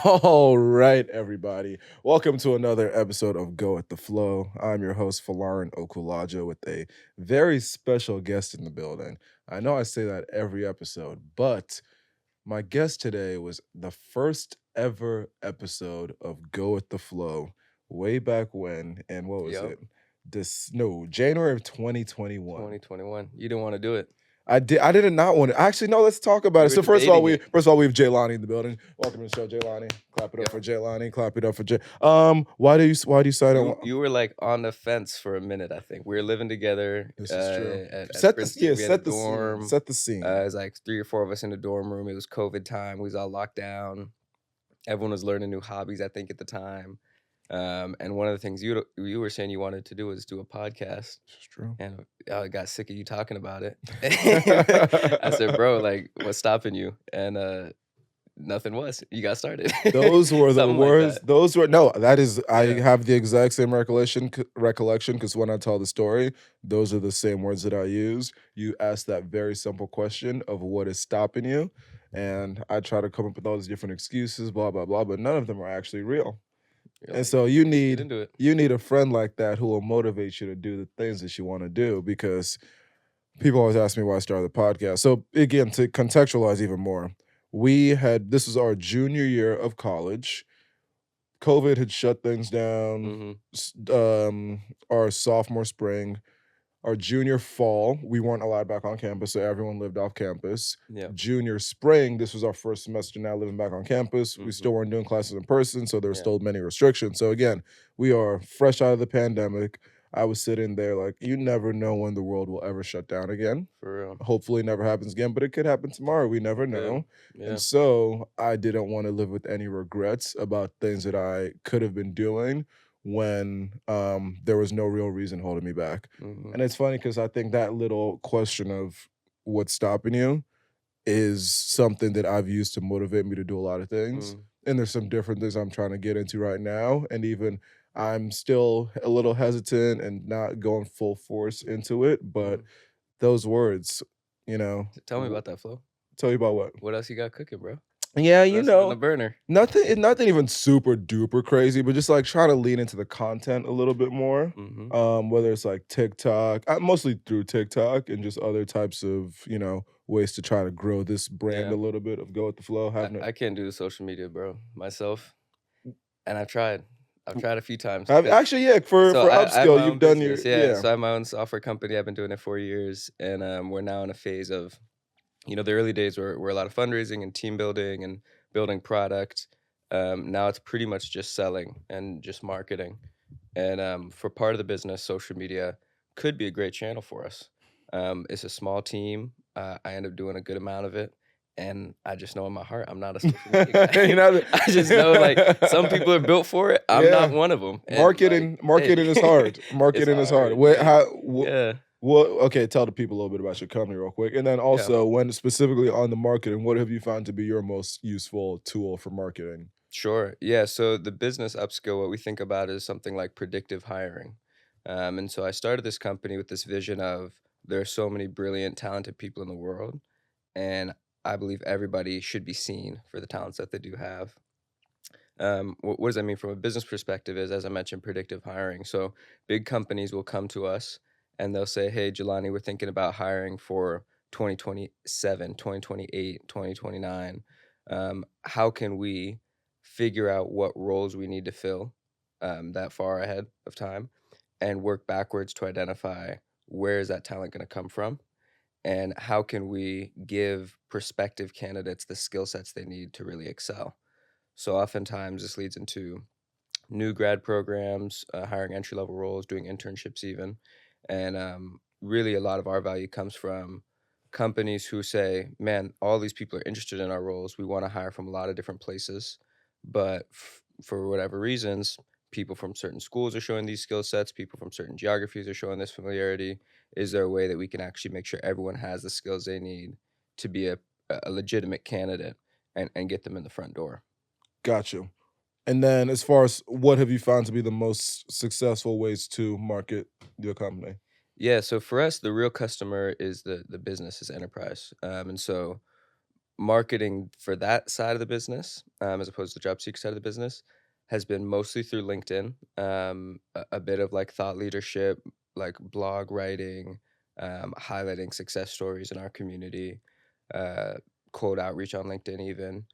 All right, everybody. Welcome to another episode of Go with the Flow. I'm your host, Folarin Okulaja, with a very special guest in the building. I know I say that every episode, but my guest today was the first ever episode of Go with the Flow way back when. And what was Yep, it? January of 2021. 2021. You didn't want to do it. I did not want to. Actually, no, let's talk about You it. were So first of all, debating it. we have Jailany in the building. Welcome to the show, Jailany. Clap it up for Yep. Jailany. Clap it up for Jay. Why do you sign You up? you were like on the fence for a minute, I think. We were living together This is true. at Princeton. We had a Set the scene. dorm. Set the It scene. was like 3 or 4 of us in a dorm room. It was COVID time. We was all locked down. Everyone was learning new hobbies, I think, at the time. And one of the things you were saying you wanted to do was do a podcast. This is true. And I got sick of you talking about it. I said, bro, like, what's stopping you? And nothing was. You got started. Those were the Something like words. that. Those were no. That is. I Yeah. have the exact same recollection because when I tell the story, those are the same words that I use. You asked that very simple question of what is stopping you, and I try to come up with all these different excuses, blah blah blah, but none of them are actually real. You're And like, so get into it. you need a friend like that who will motivate you to do the things that you want to do because people always ask me why I started the podcast. So again, to contextualize even more, this was our junior year of college. COVID had shut things down. Hmm. Our sophomore spring, our junior fall, we weren't allowed back on campus, so everyone lived off campus. Yeah. Junior spring, this was our first semester now living back on campus. We still weren't doing classes in person, so there were Yeah. still many restrictions. So again, we are fresh out of the pandemic. I was sitting there like, you never know when the world will ever shut down again. For real. Hopefully it never happens again, but it could happen tomorrow. We never know. Yeah. And so I didn't want to live with any regrets about things that I could have been doing when there was no real reason holding me back. Hmm. And it's funny because I think that little question of what's stopping you is something that I've used to motivate me to do a lot of things. And there's some different things I'm trying to get into right now. And even I'm still a little hesitant and not going full force into it. But those words, you know, Tell me about that, Flo. tell you about what? What else you got cooking, bro? Yeah, What else is on the burner? nothing even super duper crazy, but just like trying to lean into the content a little bit more. Hmm. Whether it's like TikTok, mostly through TikTok and just other types of, ways to try to grow this brand Yeah. a little bit of Go with the Flow. I can't do the social media, bro, myself. And I've tried. I've tried a few times. Actually, yeah, for So I have Upskill, my own you've done business, your So I have my own software company. I've been doing it for years, and we're now in a phase of, the early days were a lot of fundraising and team building and building product. Now it's pretty much just selling and just marketing. And for part of the business, social media could be a great channel for us. It's a small team. I end up doing a good amount of it. And I just know in my heart, I'm not a social media guy. You know, I just know, like, some people are built for it. I'm not Yeah. one of them. Marketing is hard. Marketing is hard. Wait, man. how? Yeah. Well, okay, tell the people a little bit about your company real quick. And then also, when specifically on the marketing, what have you found to be your most useful tool for marketing? Sure. Yeah. So the business upskill, what we think about is something like predictive hiring. And so I started this company with this vision of there are so many brilliant, talented people in the world. And I believe everybody should be seen for the talents that they do have. What does that mean from a business perspective is, as I mentioned, predictive hiring. So big companies will come to us and they'll say, hey, Jelani, we're thinking about hiring for 2027, 2028, 2029. How can we figure out what roles we need to fill that far ahead of time and work backwards to identify where is that talent going to come from? And how can we give prospective candidates the skill sets they need to really excel? So oftentimes this leads into new grad programs, hiring entry level roles, doing internships even, and really a lot of our value comes from companies who say, "Man, all these people are interested in our roles. We want to hire from a lot of different places, but for whatever reasons." People from certain schools are showing these skill sets. People from certain geographies are showing this familiarity. Is there a way that we can actually make sure everyone has the skills they need to be a legitimate candidate and get them in the front door? Got you. And then as far as what have you found to be the most successful ways to market your company? Yeah, so for us, the real customer is the business, is enterprise. And so marketing for that side of the business, as opposed to the job seeker side of the business, has been mostly through LinkedIn. A bit of like thought leadership, like blog writing, highlighting success stories in our community, uh, cold outreach on LinkedIn, even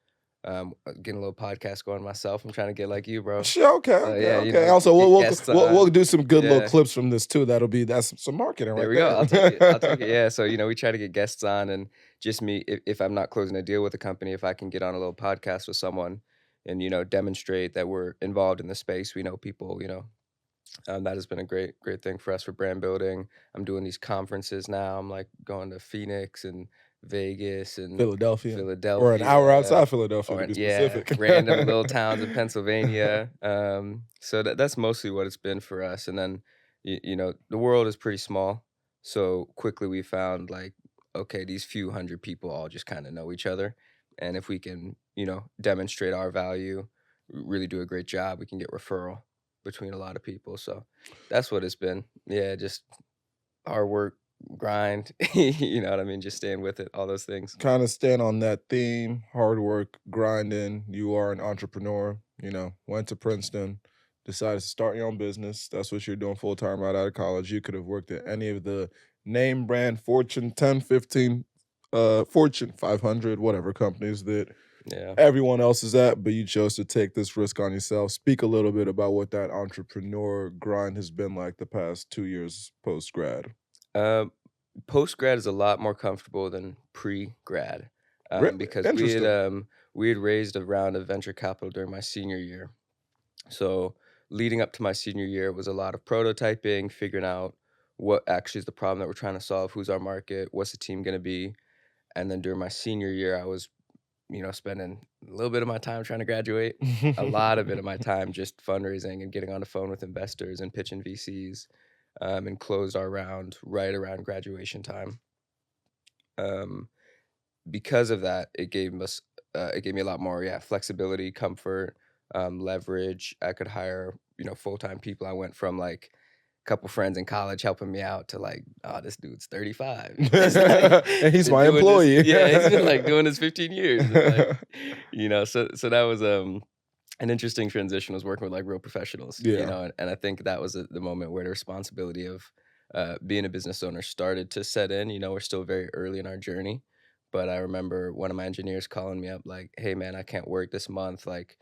getting a little podcast going myself. I'm trying to get like you, bro. Sure, okay, So okay, yeah, okay. Also, get we'll guests we'll on. do some good little Yeah, clips from this too. That's some marketing there right we go. there. I'll take it. I'll take it. Yeah. So, we try to get guests on and just me, if I'm not closing a deal with a company, if I can get on a little podcast with someone and, demonstrate that we're involved in the space, we know people, that has been a great, great thing for us for brand building. I'm doing these conferences now. I'm like going to Phoenix and Vegas and Philadelphia, or an hour Philadelphia outside Philadelphia or to be yeah, specific. random little towns in Pennsylvania. So that's mostly what it's been for us. And then, the world is pretty small. So quickly we found like, okay, these few hundred people all just kind of know each other. And if we can, demonstrate our value, really do a great job, we can get referral between a lot of people. So that's what it's been. Yeah, just hard work, grind, you know what I mean? Just staying with it, all those things. Kind of stand on that theme, hard work, grinding. You are an entrepreneur, went to Princeton, decided to start your own business. That's what you're doing full time right out of college. You could have worked at any of the name brand Fortune 10, 15, Fortune 500, whatever companies that Yeah. everyone else is at, but you chose to take this risk on yourself. Speak a little bit about what that entrepreneur grind has been like the past 2 years post grad. Um, Post grad is a lot more comfortable than pre grad, Really because interesting. we had raised a round of venture capital during my senior year. So leading up to my senior year was a lot of prototyping, figuring out what actually is the problem that we're trying to solve, who's our market, what's the team going to be. And then during my senior year, I was, spending a little bit of my time trying to graduate, a lot of it of my time just fundraising and getting on the phone with investors and pitching VCs, and closed our round right around graduation time. Um, because of that, it gave me a lot more, yeah, flexibility, comfort, leverage. I could hire, full time people. I went from like a couple friends in college helping me out to like, oh, this dude's 35. He's like And he's been my doing this, employee. yeah, he's been like doing this 15 years. And like, so that was an interesting transition, was working with like real professionals, Yeah. and I think that was the moment where the responsibility of being a business owner started to set in. We're still very early in our journey, but I remember one of my engineers calling me up like, "Hey man, I can't work this month. Like,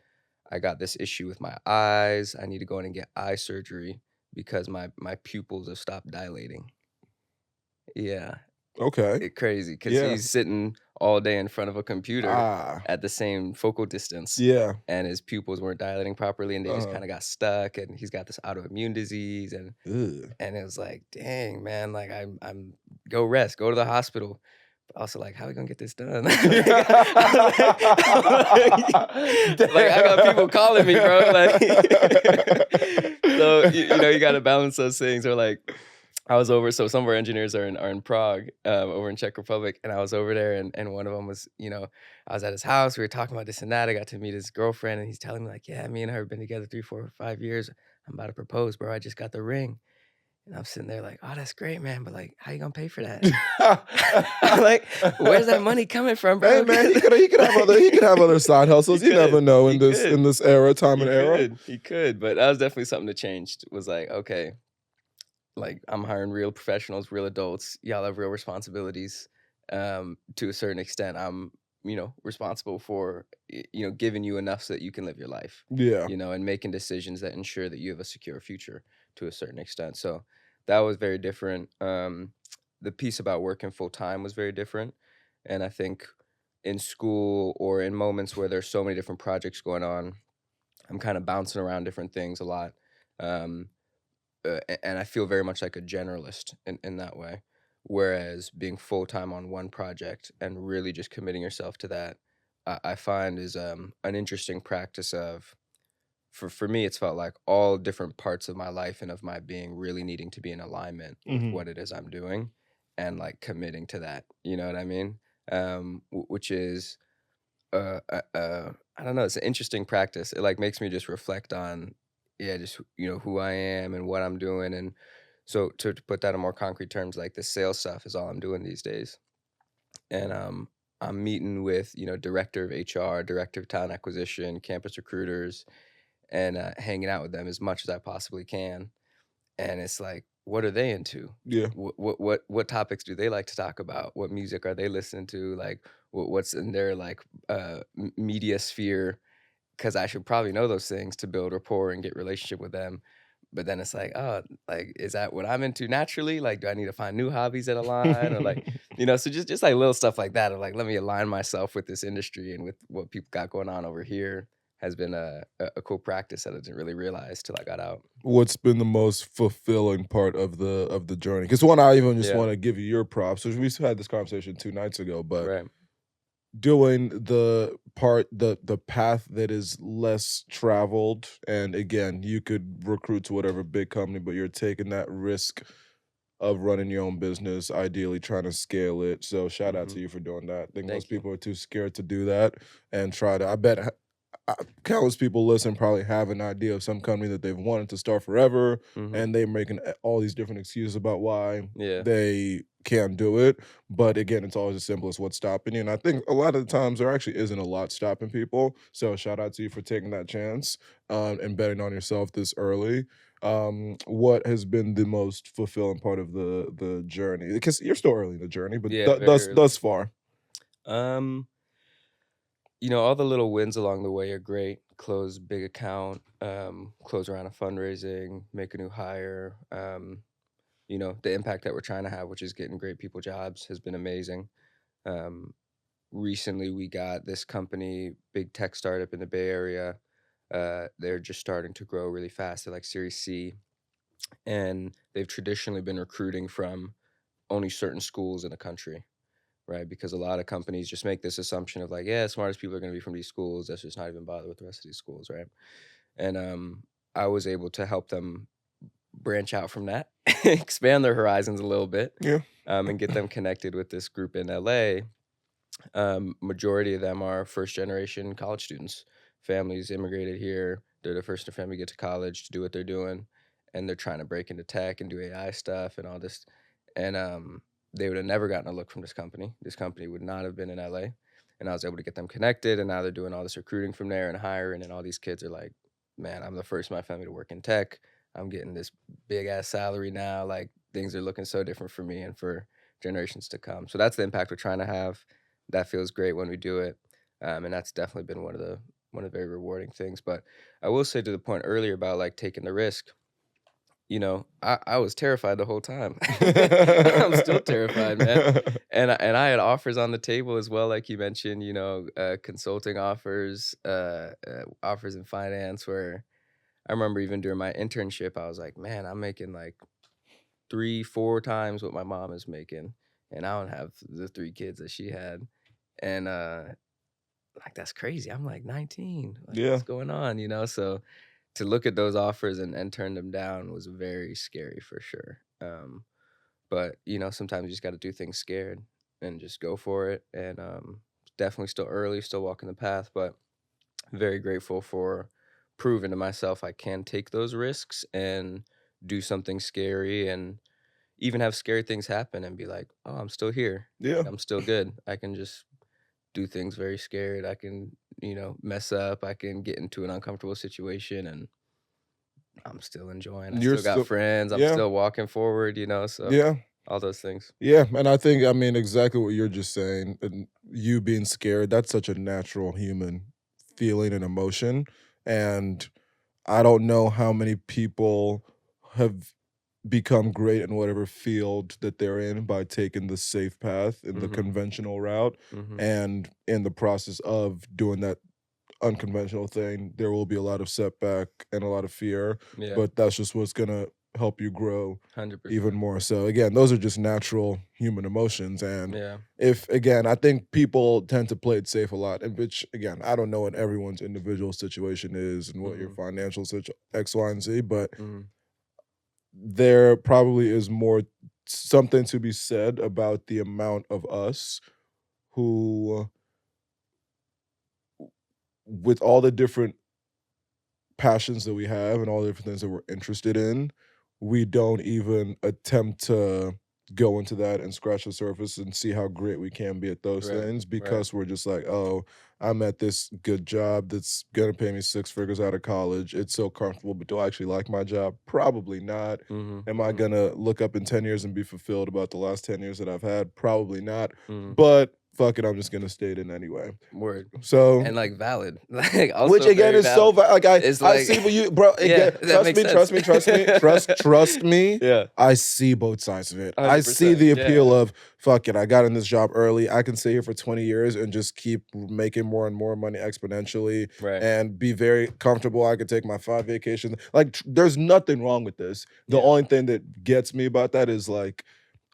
I got this issue with my eyes. I need to go in and get eye surgery because my pupils have stopped dilating." Yeah, Okay. crazy because Yeah. he's sitting all day in front of a computer Ah, at the same focal distance, yeah. and his pupils weren't dilating properly, and they just Uh-huh. kind of got stuck. And he's got this autoimmune disease, and Ugh. it was like, dang man, like I'm go rest, go to the hospital. But also like, how we gonna get this done? Like, I got people calling me, bro. Like, so you got to balance those things. Or like, I was over, so some of our engineers are in Prague, over in Czech Republic, and I was over there, and one of them was, I was at his house. We were talking about this and that. I got to meet his girlfriend, and he's telling me like, yeah, me and her have been together 3, 4, 5 years. I'm about to propose, bro. I just got the ring, and I'm sitting there like, oh, that's great, man. But like, how you gonna pay for that? I'm like, where's that money coming from, Hey bro? man, he could have other side hustles. He You never could, know he in this could, in this era, time he and era. could, he could. But that was definitely something that changed. Was like, okay, like I'm hiring real professionals, real adults. Y'all have real responsibilities. To a certain extent, I'm, responsible for, giving you enough so that you can live your life, Yeah. and making decisions that ensure that you have a secure future to a certain extent. So that was very different. The piece about working full time was very different. And I think in school or in moments where there's so many different projects going on, I'm kind of bouncing around different things a lot. Um, and I feel very much like a generalist in that way. Whereas being full time on one project and really just committing yourself to that, I find is an interesting practice of, for me, it's felt like all different parts of my life and of my being really needing to be in alignment with Mhm. what it is I'm doing and like committing to that. You know what I mean? Which is I don't know, it's an interesting practice. It, like, makes me just reflect on, yeah, just, who I am and what I'm doing, and so to put that in more concrete terms, like, the sales stuff is all I'm doing these days, and, I'm meeting with, director of HR, director of talent acquisition, campus recruiters, and hanging out with them as much as I possibly can. And it's like, what are they into? Yeah. What topics do they like to talk about? What music are they listening to? Like, what's in their like media sphere? Because I should probably know those things to build rapport and get relationship with them. But then it's like, oh, like, is that what I'm into naturally? Like, do I need to find new hobbies that align? Or like, so just like little stuff like that of like, let me align myself with this industry and with what people got going on over here has been a cool practice that I didn't really realize till I got out. What's been the most fulfilling part of the journey? Because one, I even just Yeah, wanna give you your props, which we had this conversation 2 nights ago, but right. doing the path that is less traveled, and again, you could recruit to whatever big company, but you're taking that risk of running your own business, ideally trying to scale it, so shout out Hmm. to you for doing that. I think most Thank you. people are too scared to do that and try to I bet countless people listen probably have an idea of some company that they've wanted to start forever, Hmm. and they're making all these different excuses about why Yeah. they can't do it. But again, it's always as simple as what's stopping you. And I think a lot of the times there actually isn't a lot stopping people. So shout out to you for taking that chance and betting on yourself this early. What has been the most fulfilling part of the journey? Because you're still early in the journey, but Yeah, very thus early. thus far. Um, all the little wins along the way are great. Close big account, close around a fundraising, make a new hire. The impact that we're trying to have, which is getting great people jobs, has been amazing. Um, Recently, we got this company, big tech startup in the Bay Area. They're just starting to grow really fast. They're like Series C, and they've traditionally been recruiting from only certain schools in the country, right? Because a lot of companies just make this assumption of like, yeah, smartest people are going to be from these schools. Let's just not even bother with the rest of these schools, right? And I was able to help them branch out from that, expand their horizons a little bit, Yeah. and get them connected with this group in LA. Majority of them are first generation college students. Families immigrated here. They're the first in their family to get to college to do what they're doing, and they're trying to break into tech and do AI stuff and all this. And they would have never gotten a look from this company. This company would not have been in LA. And I was able to get them connected, and now they're doing all this recruiting from there and hiring. And all these kids are like, "Man, I'm the first in my family to work in tech. I'm getting this big ass salary now. Like things are looking so different for me and for generations to come." So that's the impact we're trying to have. That feels great when we do it, and that's definitely been one of the very rewarding things. But I will say to the point earlier about like taking the risk. I was terrified the whole time. I'm still terrified, man. And I had offers on the table as well, like you mentioned. Consulting offers, offers in finance. Where I remember even during my internship, I was like, man, I'm making like 3, 4 times what my mom is making, and I don't have the 3 kids that she had. And, like, that's crazy. I'm, like, 19. Like, Yeah. what's going on, So, to look at those offers and turn them down was very scary for sure. But, sometimes you just gotta do things scared and just go for it, and, definitely still early, still walking the path, but very grateful for proving to myself I can take those risks and do something scary and even have scary things happen and be like, "Oh, I'm still here. Yeah. Like, I'm still good. I can just do things very scared. I can, mess up. I can get into an uncomfortable situation and I'm still enjoying. I You're still got still friends. I'm yeah. still walking forward, so Yeah. all those things. Yeah, and I think I mean exactly what you're just saying. And you being scared, that's such a natural human feeling and emotion. And I don't know how many people have become great in whatever field that they're in by taking the safe path in the Mhm. conventional route. Mhm. And in the process of doing that unconventional thing, there will be a lot of setback and a lot of fear, Yeah. but that's just what's gonna help you grow even 100%. more. So again, those are just natural human emotions. And Yeah. if again, I think people tend to play it safe a lot, and which again, I don't know what everyone's individual situation is and what your Mhm. financial X, Y, and Z, but Mhm. there probably is more something to be said about the amount of us who, with all the different passions that we have and all the different things that we're interested in, we don't even attempt to. go into that and scratch the surface and see how great we can be at those Right, things right. because we're just like, oh, I'm at this good job that's gonna pay me six figures out of college. It's so comfortable, but do I actually like my job? Probably not. Mhm, Am I mhm, gonna look up in 10 years and be fulfilled about the last 10 years that I've had? Probably not. mhm. But fuck it, I'm just gonna stay in anyway. Word. So And, like, valid. Like, which also again very is so valid. like It's I like see what you bro yeah, again that makes sense. trust me. Yeah, I see both sides of it. I see 100%. the appeal Yeah. of fuck it. I got in this job early. I can stay here for 20 years and just keep making more and more money exponentially Right. and be very comfortable. I could take my 5 vacations. Like there's nothing wrong with this. The Yeah. only thing that gets me about that is like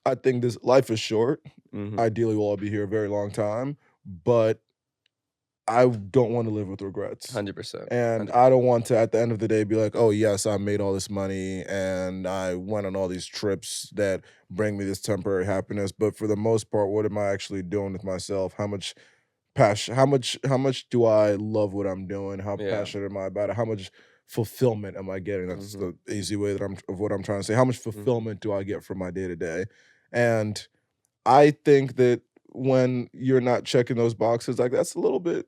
I think this life is short. Mhm. Ideally, we'll all be here a very long time, but I don't want to live with regrets. 100%. And I 100%. don't want to, at the end of the day, be like, oh, yes, I made all this money and I went on all these trips that bring me this temporary happiness. But for the most part, what am I actually doing with myself? How much passion, how much do I love what I'm doing? How Yeah. passionate am I about it? How much fulfillment am I getting? That's Mhm, the easy way that of what I'm trying to say. How much mhm. fulfillment do I get from my day to day? And I think that when you're not checking those boxes, like that's a little bit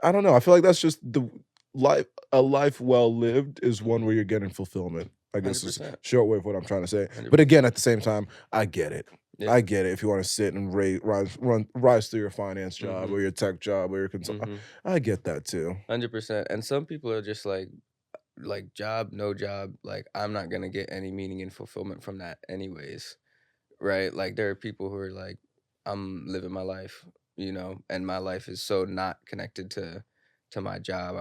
I don't know, I feel like that's just the life a life well lived is one Mhm. where you're getting fulfillment, I guess is a 100%. short way of what I'm trying to say. But 100%. again, at the same time, I get it. Yeah. I get it if you wanna sit and rise through your finance job Mhm, or your tech job or your consult mhm. I get that too. 100%. And some people are just like job, no job, like I'm not gonna get any meaning and fulfillment from that anyways. Right? Like there are people who are like, I'm living my life, and my life is so not connected to my job.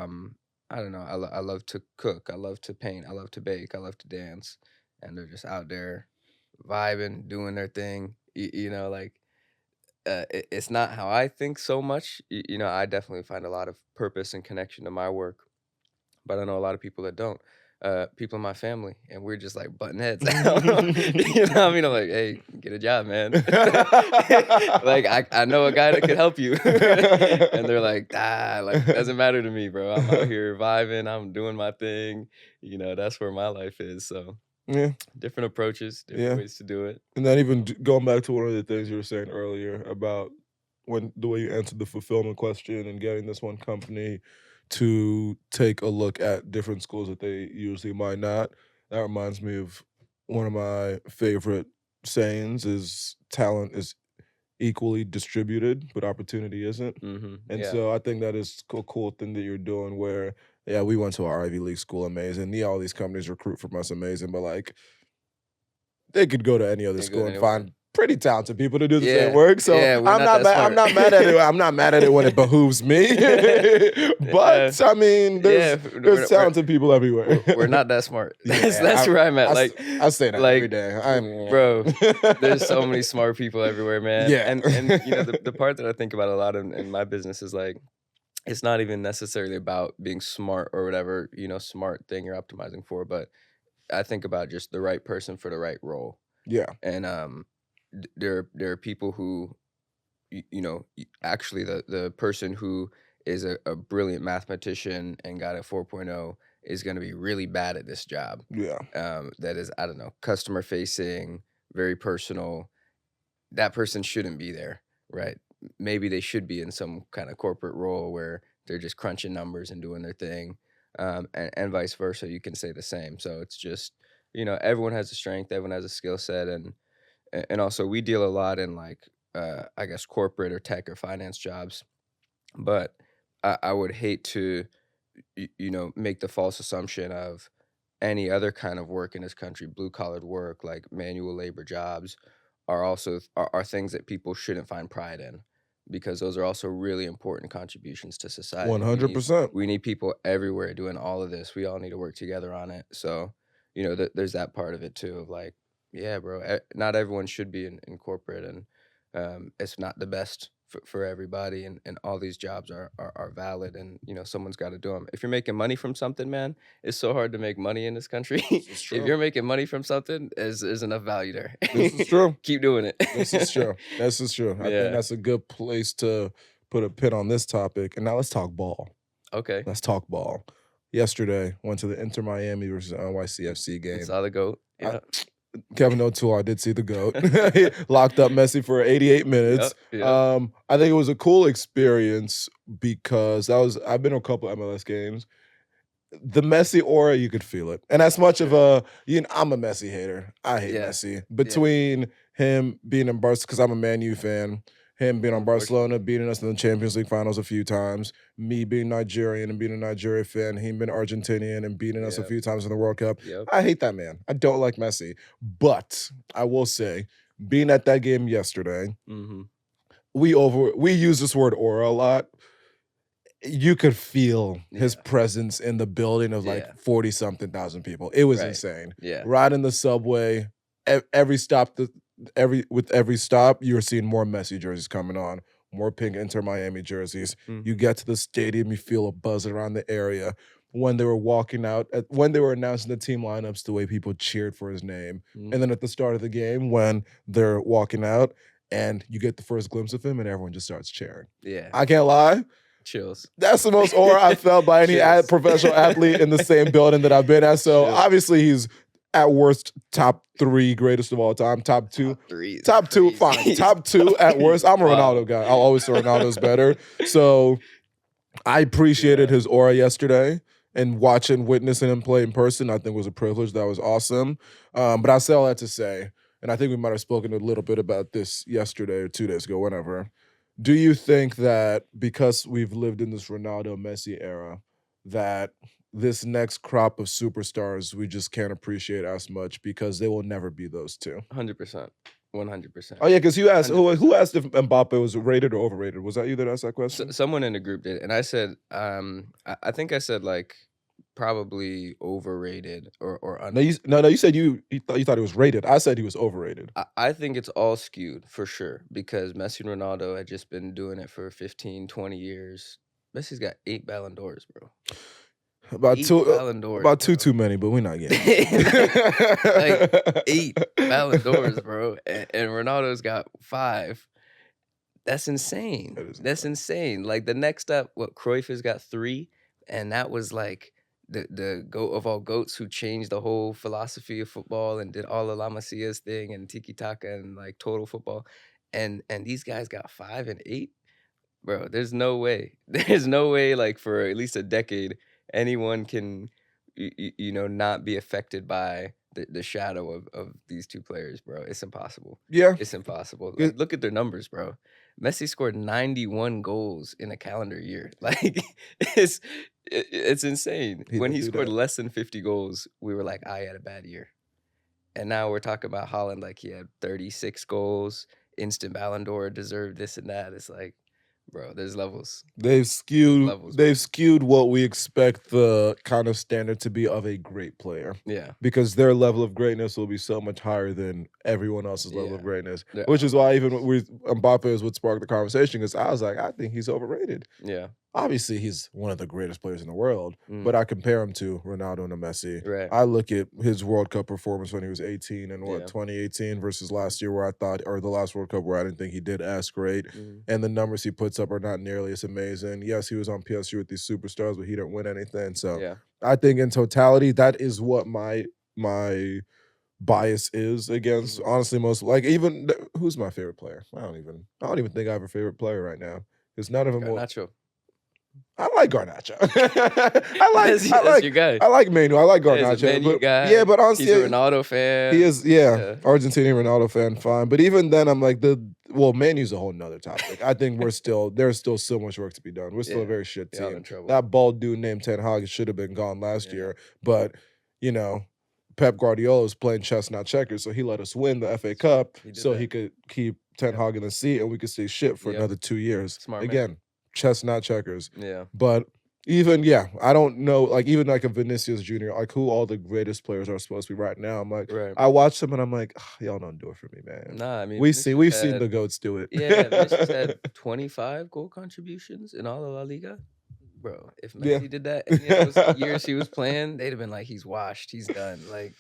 I don't know. I love to cook. I love to paint. I love to bake. I love to dance, and they're just out there vibing, doing their thing. Like it's not how I think so much. I definitely find a lot of purpose and connection to my work, but I know a lot of people that don't. People in my family, and we're just like button heads. You know what I mean? I'm like, hey, get a job, man. Like I know a guy that could help you, and they're like, like doesn't matter to me, bro. I'm out here vibing. I'm doing my thing. That's where my life is. So Yeah, different approaches, different yeah. ways to do it. And then even going back to one of the things you were saying earlier about when the way you answered the fulfillment question and getting this one company to take a look at different schools that they usually might not. That reminds me of one of my favorite sayings is talent is equally distributed, but opportunity isn't. And Yeah. so I think that is a cool thing that you're doing where, yeah, we went to our Ivy League school, amazing. Yeah, all these companies recruit from us, amazing. But like they could go to any other Ain't good school and anywhere. find pretty talented people to do the same Yeah. work. So Yeah. We're not that I'm smart. not mad at it. I'm not mad at it when it behooves me. Yeah. But I mean, Yeah. there's talented people everywhere. We're not that smart. That's Yeah, where I'm at. Like I say that every like day. bro, there's so many smart people everywhere, man. Yeah. And the part that I think about a lot in my business is like it's not even necessarily about being smart or whatever, smart thing you're optimizing for, but I think about just the right person for the right role. Yeah. And there are people who actually the person who is a brilliant mathematician and got a 4.0 is going to be really bad at this job. Yeah. That is, I don't know, customer facing, very personal. That person shouldn't be there, right? Maybe they should be in some kind of corporate role where they're just crunching numbers and doing their thing, and vice versa. You can say the same. So it's just everyone has a strength, everyone has a skill set, and also we deal a lot in like I guess corporate or tech or finance jobs, but I would hate to make the false assumption of any other kind of work in this country, blue collared work like manual labor jobs are also are things that people shouldn't find pride in because those are also really important contributions to society. We need 100%. we need people everywhere doing all of this. We all need to work together on it. So, there's that part of it too of like, yeah, bro, not everyone should be in corporate and it's not the best for everybody and all these jobs are valid and someone's got to do them. If you're making money from something, man, it's so hard to make money in this country. This is If true. you're making money from something, is enough value there. This is true. Keep doing This is it. true. This is true. I think Yeah. that's a good place to put a pin on this topic. And now let's talk ball. Okay. Let's talk ball. Yesterday, went to the Inter Miami versus NYCFC I game. saw the goat. I Yeah. Kevin O'Toole, I did see the GOAT. He locked up Messi for 88 Yep, minutes. yep, I think it was a cool experience because I've been to a couple MLS games. The Messi aura, you could feel it. And as much of sure. I'm a Messi hater. I hate Yeah, Messi. yeah, Between him being in Barcelona, because I'm a Man U fan, him being on Barcelona, unfortunately. beating us in the Champions League finals a few times, me being Nigerian and being a Nigeria fan, him being Argentinian and beating us a Yeah, few times in the World Cup. yep. I hate that man. I don't like Messi. But I will say, being at that game yesterday, Mhm. we use this word aura a lot. You could feel his Yeah, presence in the building of like yeah, 40 something thousand people. It was right. insane. Yeah, Riding the subway, every stop, every stop, you're seeing more Messi jerseys coming on, more pink Inter Miami jerseys. You mhm, get to the stadium, you feel a buzz around the area. When they were walking out, when they were announcing the team lineups, the way people cheered for his name. mhm. And then at the start of the game, when they're walking out and you get the first glimpse of him and everyone just starts cheering. Yeah, I can't lie. chills. That's the most aura I felt by any Chills. professional athlete in the same building that I've been at. So Chills. obviously he's at worst top 3 greatest of all time. Top 2. Top 3 is Top 2, fine. crazy. Top 2 at worst. I'm a Ronaldo Wow. guy. I'll always say Ronaldo's better. So I appreciated Yeah, his aura yesterday, and witnessing him play in person, I think was a privilege. That was awesome. But I say all that to say, and I think we might have spoken a little bit about this yesterday or 2 days ago, whenever. Do you think that because we've lived in this Ronaldo Messi era, that this next crop of superstars we just can't appreciate as much because they will never be those two? 100%. 100%. Oh yeah, because you asked who 100%. asked if Mbappe was rated or overrated? Was that you that asked that question? Someone in the group did, and I said, I think I said like probably overrated or No, under. you said you thought he was rated. I said he was overrated. I think it's all skewed for sure because Messi and Ronaldo had just been doing it for 15, 20 years. Messi's got 8 Ballon d'Ors, bro. About 8 two, Ballon d'Ors, about two bro. too many, but we're not getting like it. 8 Ballon d'Ors, bro, and Ronaldo's got 5. That's insane. That is That's insane. insane. Like the next up, what Cruyff has got 3, and that was like the goat of all goats who changed the whole philosophy of football and did all the La Masia's thing and tiki taka and like total football, and these guys got 5 and 8, bro. There's no way. There's no way. Like for at least a decade, anyone can, not be affected by the shadow of these 2 players, bro. It's impossible. Yeah. It's impossible. Like, It- look at their numbers, bro. Messi scored 91 goals in a calendar year. Like, it's insane. he When did he do scored that. less than 50 goals, we were like, I had a bad year. And now we're talking about Holland like he had 36 goals, instant Ballon d'Or, deserved this and that. It's like, bro, there's levels. They've skewed Levels, bro. they've skewed what we expect the kind of standard to be of a great player. Yeah. Because their level of greatness will be so much higher than everyone else's level Yeah. of greatness. They're Which is why even outliers. with Mbappe is what sparked the conversation, because I was like, I think he's overrated. Yeah. Obviously, he's one of the greatest players in the world, Mm, but I compare him to Ronaldo and Messi. right. I look at his World Cup performance when he was 18 and Yeah. 2018 versus last year where I thought, or the last World Cup where I didn't think he did as great. Mhm. And the numbers he puts up are not nearly as amazing. Yes, he was on PSG with these superstars, but he didn't win anything. So Yeah. I think in totality, that is what my bias is against. Mhm. Honestly, most like who's my favorite player? I don't even think I have a favorite player right now. Because none of them will. Garnacho. I like Garnacho. That's your guy. I like Manu. I like Yeah, he's a Garnacho. Man U But guy. yeah, but honestly, He's a Ronaldo fan. he is Yeah. Argentinian Ronaldo fan, fine. But even then, I'm like Manu's a whole nother topic. I think there's still so much work to be done. We're still a Yeah. very shit Y'all in team. trouble. That bald dude named Ten Hag should have been gone last Yeah. year, but Pep Guardiola was playing chess, not checkers, so he let us win the FA Cup He did so that. he could keep Ten Yep. Hag in the seat and we could stay shit for Yep. another 2 years. Smart man. Again, chess, not checkers. Yeah. But even I don't know, like even like a Vinicius Jr., like who all the greatest players are supposed to be right now. I'm like, Right. I watch them and I'm like, y'all don't do it for me, man. Nah, I mean, We've Vinicius seen had- the goats do it. Yeah, Vinicius had 25 goal contributions in all of La Liga. Bro, if Messi Yeah. did that any of those years he was playing, they'd have been like, he's washed, he's done. Like,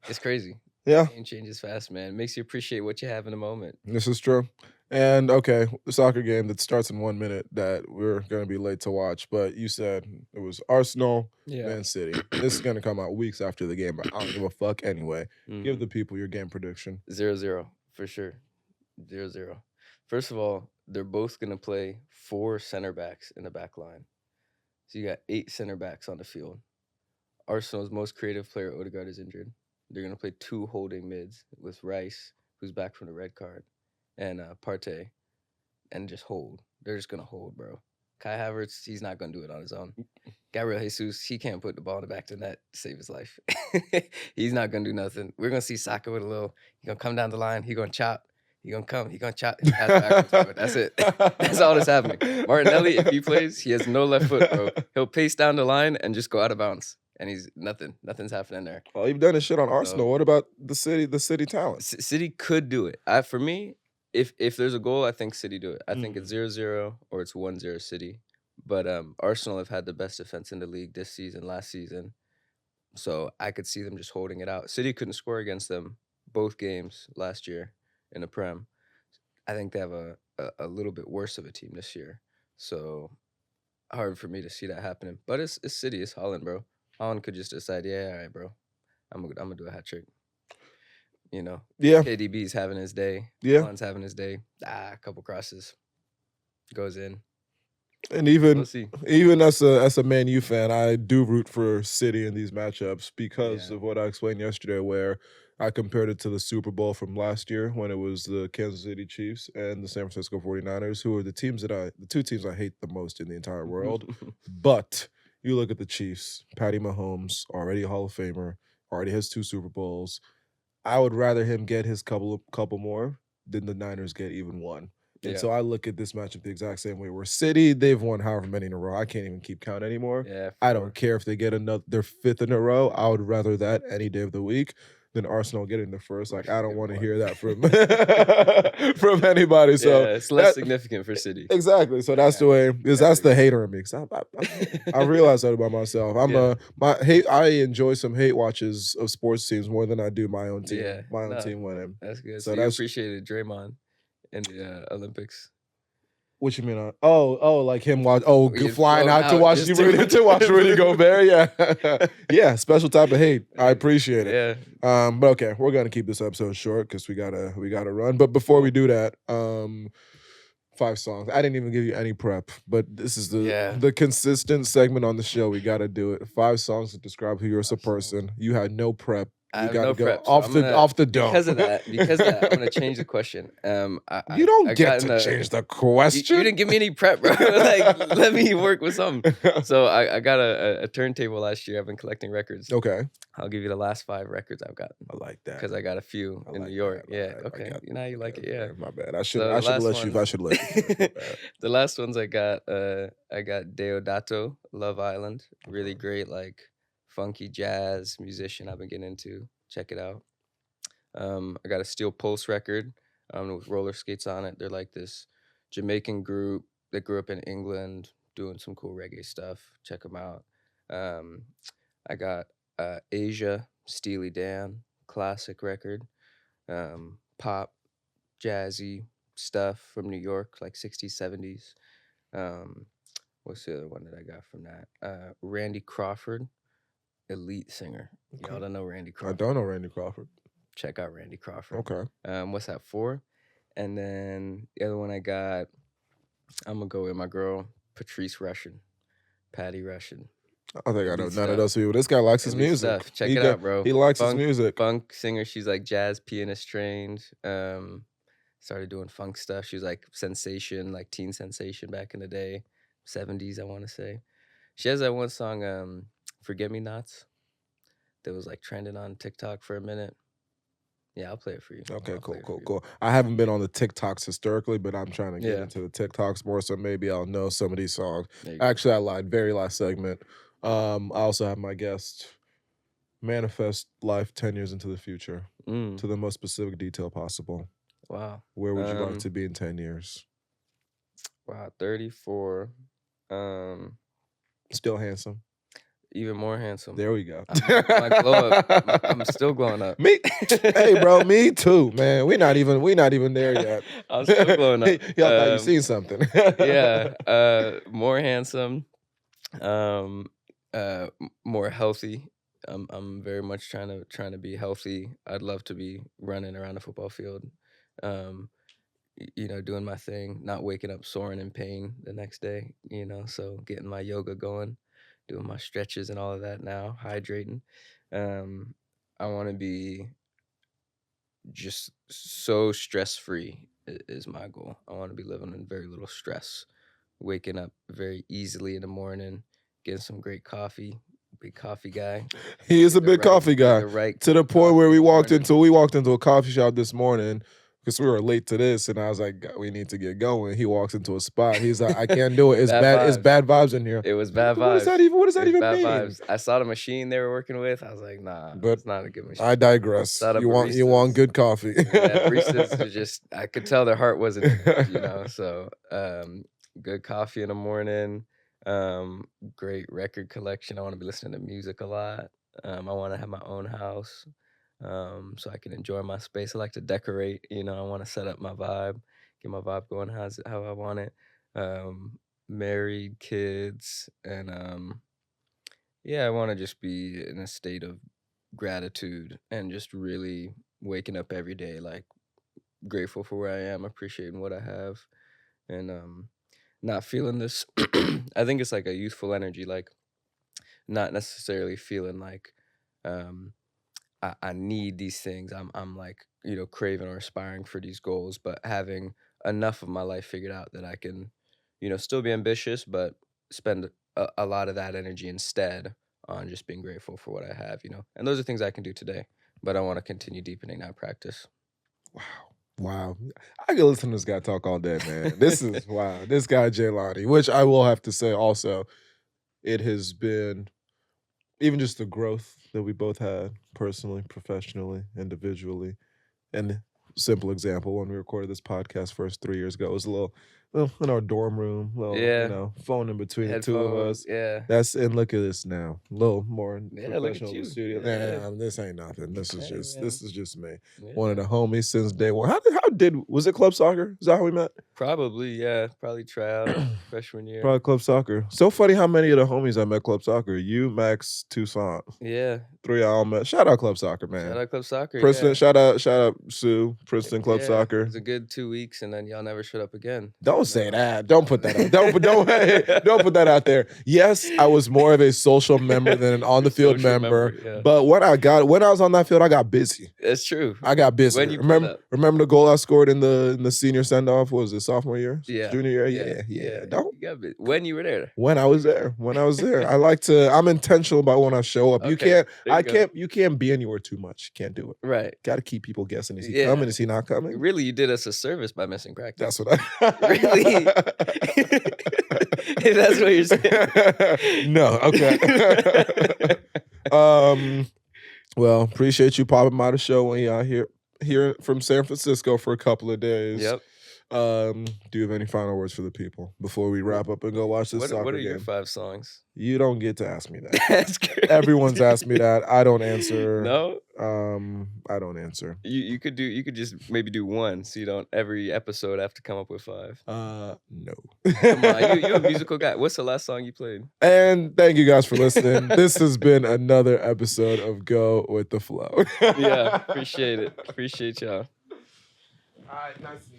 it's crazy. Yeah, Game changes fast, man. Makes you appreciate what you have in a moment. this is true. And okay, the soccer game that starts in 1 minute that we're gonna be late to watch. But you said it was Arsenal, Yeah. Man City. This is gonna come out weeks after the game, but I don't give a fuck anyway. Give Mhm. the people your game prediction. 0-0 for sure. 0-0. First of all, they're both gonna play 4 center backs in the back line. So you got 8 center backs on the field. Arsenal's most creative player, Odegaard, is injured. They're gonna play 2 holding mids with Rice, who's back from the red card, and Partey, and just hold. They're just gonna hold, bro. Kai Havertz, he's not gonna do it on his own. Gabriel Jesus, he can't put the ball in the back to net to save his life. He's not gonna do nothing. We're gonna see Saka with a little. He gonna come down the line. He gonna chop. He gonna come. He gonna chop and pass backwards, bro. That's it. That's all that's happening. Martinelli, if he plays, he has no left foot, bro. He'll pace down the line and just go out of bounds, and he's nothing. Nothing's happening there. Well, you've done this shit on So Arsenal. What about the city talent? City could do it. For me, if there's a goal, I think City do it. I think it's Mm. 0-0 or it's 1-0 City. But Arsenal have had the best defense in the league this season, last season. So I could see them just holding it out. City couldn't score against them both games last year in the Prem. I think they have a little bit worse of a team this year. So hard for me to see that happening. But it's City, it's Holland, bro. Holland could just decide, yeah, all right, bro. I'm gonna do a hat trick. You know, Yeah, KDB's having his day. yeah. Holland's having his day. A couple crosses goes in. And We'll even see. even as a Man U fan, I do root for City in these matchups because Yeah. of what I explained yesterday, where I compared it to the Super Bowl from last year when it was the Kansas City Chiefs and the San Francisco 49ers, who are the two teams I hate the most in the entire world. But you look at the Chiefs, Patty Mahomes, already a Hall of Famer, already has 2 Super Bowls. I would rather him get his couple more than the Niners get even one. And Yeah. so I look at this matchup the exact same way. Where City, they've won however many in a row. I can't even keep count anymore. Yeah. I 4. don't care if they get their 5th in a row. I would rather that any day of the week than Arsenal getting the first. Like I Arsenal don't get want to 1. hear that from from anybody. So Yeah, it's less significant for City. exactly. So that's the way. Because that's the hater in me. 'Cause I realize that about myself. Yeah. I enjoy some hate watches of sports teams more than I do my own team. Yeah. My own No, team winning. that's good. So So you that's appreciated Draymond in the Olympics. what you mean? Like him Getting flying flown out to out watch just Rudy to watch Rudy Gobert. Yeah, yeah, special type of hate. I appreciate it. Yeah. But okay, we're gonna keep this episode short because we gotta run. But before we do that, 5 songs. I didn't even give you any prep, but this is Yeah. the consistent segment on the show. We gotta do it. 5 songs to describe who you're as a 5 songs. person. You had no prep. I We have gotta no go prep, so off I'm the gonna off the dome. because of that, I'm gonna change the question. You don't I get got to in a change the you question. didn't give me any prep, bro. Like, let me work with something. So I got a turntable last year. I've been collecting records. Okay, I'll give you the last 5 records I've gotten I like that. because I got a few I in New like York. that. Yeah, Alright, I okay. got You know how you like it, yeah. My bad. I should So the last let you. I ones should let you. My bad. the last ones I got Deodato, Love Island. Really great, like funky jazz musician I've been getting into. Check it out. I got a Steel Pulse record with roller skates on it. They're like this Jamaican group that grew up in England doing some cool reggae stuff. Check them out. Um, I got Asia, Steely Dan, classic record. Pop, jazzy stuff from New York, like 60s, 70s. What's the other one that I got from that? Randy Crawford, elite singer. Y'all Okay. don't know Randy I Crawford. don't know Randy Crawford. Check out Randy Crawford. Okay. What's that for? And then the other one I got, I'm gonna go with my girl Patrice Russian, Patty Russian. I think I know Elite none of stuff. those people. This guy likes his Elite music. stuff. Check it out, bro. He likes his Funk- music. Funk singer. She's like jazz pianist trained. Started doing funk stuff. She was like sensation, like teen sensation back in the day, 70s, I want to say. She has that one song, "Forget Me Nots," that was like trending on TikTok for a minute. Yeah, I'll play it for you. Okay, I'll play it for you. cool. I haven't been on the TikToks historically, but I'm trying to get Yeah. into the TikToks more, so maybe I'll know some of these songs. There you go. Actually, I lied. Very last segment. I also have my guest manifest life 10 years into the future Mm, to the most specific detail possible. wow. Where would you like to be in 10 years? Wow, 34. Still handsome. Even more handsome. There we go. My glow up. I'm still glowing up. Me, hey, bro, me too, man. We're not even there yet. I'm still glowing up. Y'all thought you seen something. Yeah. More handsome. More healthy. I'm very much trying to be healthy. I'd love to be running around the football field. Um, doing my thing, not waking up soaring in pain the next day, so getting my yoga going, doing my stretches and all of that now, hydrating. Um, I want to be just so stress-free is my goal. I want to be living in very little stress, waking up very easily in the morning, getting some great coffee, big coffee guy. He is a big coffee guy. To the point where we walked into a coffee shop this morning because we were late to this, and I was like, we need to get going. He walks into a spot. He's like, I can't do it. It's bad. It's bad vibes in here. It was bad vibes. What does that even bad mean? Vibes. I saw the machine they were working with. I was like, nah, but it's not a good machine. I digress. You want good coffee. Yeah, baristas are just, I could tell their heart wasn't in it, so good coffee in the morning, great record collection. I want to be listening to music a lot. I want to have my own house, so I can enjoy my space. I like to decorate, I want to set up my vibe, get my vibe going how I want it. Married, kids, and I want to just be in a state of gratitude and just really waking up every day like grateful for where I am, appreciating what I have, and not feeling this. I think it's like a youthful energy, like not necessarily feeling like I need these things. I'm like, craving or aspiring for these goals, but having enough of my life figured out that I can, still be ambitious, but spend a lot of that energy instead on just being grateful for what I have, And those are things I can do today, but I want to continue deepening that practice. Wow. I can listen to this guy talk all day, man. This is, wow. This guy, Jailany, which I will have to say also, it has been even just the growth that we both had personally, professionally, individually. And simple example, when we recorded this podcast first 3 years ago, it was a little in our dorm room, phone in between the two of us. Yeah. And look at this now. A little more professional in the studio. Yeah. This ain't nothing. This is just me. Yeah. One of the homies since day one. Was it club soccer? Is that how we met? Probably, yeah. Probably tryout freshman year. Probably club soccer. So funny how many of the homies I met club soccer. You, Max, Toussaint. Yeah. 3 all met. Shout out club soccer, man. Shout out club soccer. Princeton, yeah. shout out Sue, Princeton club soccer. It was a good 2 weeks, and then y'all never showed up again. Don't say that. Don't put that out. Don't put that out there. Yes, I was more of a social member than an on the field member. Yeah. But when I was on that field, I got busy. That's true. I got busy. When you remember the goal I scored in the senior send off? Was it sophomore year? Yeah. Junior year? Yeah. Don't. You got busy. When you were there? When I was there. I'm intentional about when I show up. Okay. You can't be anywhere too much. You can't do it. Right. Got to keep people guessing. Is he coming? Is he not coming? Really, you did us a service by missing practice. That's what I really. That's what you're saying. No. Okay. Well, appreciate you popping by the show when you're out here from San Francisco for a couple of days. Yep. Do you have any final words for the people before we wrap up and go watch this soccer game? What are your 5 songs? You don't get to ask me that. That's great. Everyone's asked me that. I don't answer. No? I don't answer. You could just maybe do one, so you don't every episode have to come up with 5. No. Come on, you're a musical guy. What's the last song you played? And thank you guys for listening. This has been another episode of Go with the Flow. Yeah, appreciate it. Appreciate y'all. All right, nice to meet you.